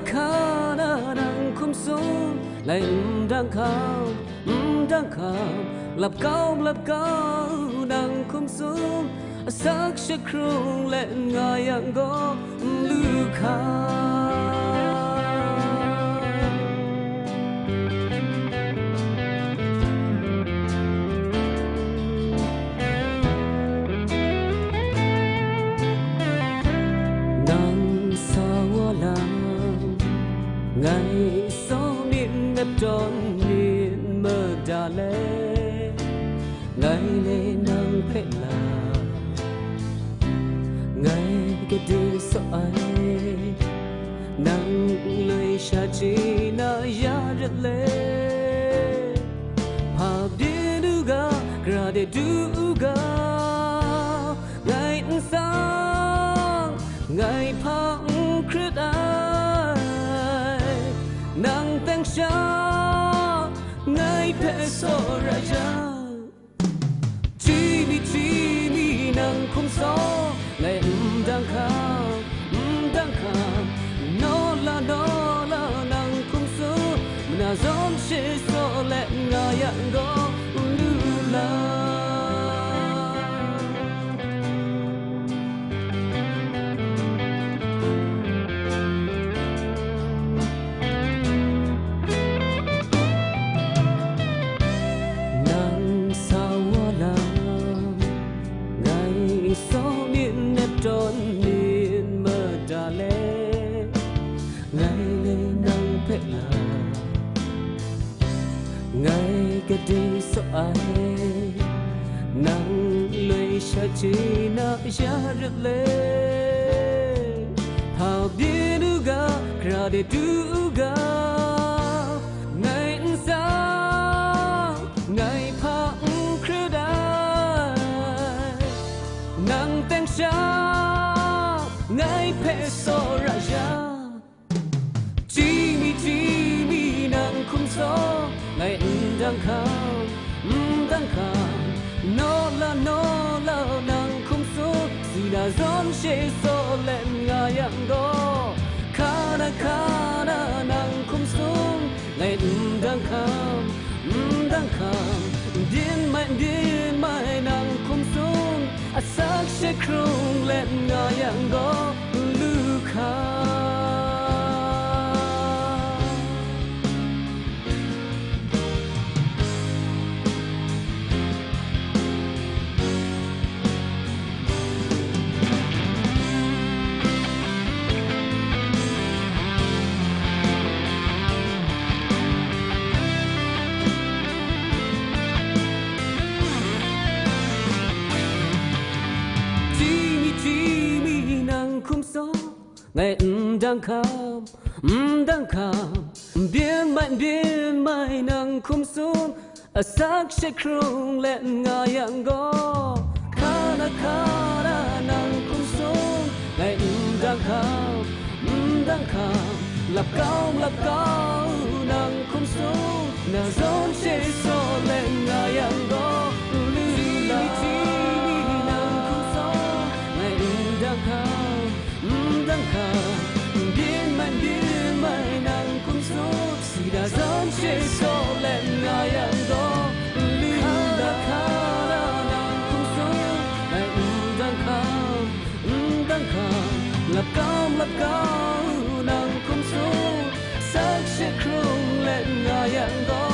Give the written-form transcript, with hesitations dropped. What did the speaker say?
kana nang kum sum lại đang kham lập cao nang kum sum sắc sẽ krung lên ngài yang go lu kha ngày số miền đất tròn miền mơ đà lê ngày lên nắng phết là ngày cái đi sợ ai nắng lời xa chi na ya rất lê hợp đi duga gra de duga ngày sáng ngày phẳng khít nang teng sha ngai pe so raja chi mi nang khum so ngai đang kham no la nang khum so na zom she so le nga yang go lu la số miền đất tròn miền mơ đà lê ngày lên nắng phết là ngày cái đi số ai nắng lưỡi xa chi na ya rất lê thảo đi duga ra để duga ngày sáng ngày phẳng khứ nang teng sha ngai pe so raja chi mi nang khum so ngai đang kham no la nang khum so si da zon she so len nga yang go kana nang khum so ngai đang kham din mai nang khum so sắc sẽ krung lên ngài yang go lu kha khum so ngày đang kham biến mai nang khum sun sắc sẽ krung lên nga yang go kana nang khum sun ngày đang kham lập cao nang khum sun na zon sẽ so lên nga yang go lu la nang khum so ngày đang kham biến mai nang khum so si da zon she so lên nga yang go lu la nang khum so ngày đang kham lập cao nang khum so sắc sẽ krung lên nga yang go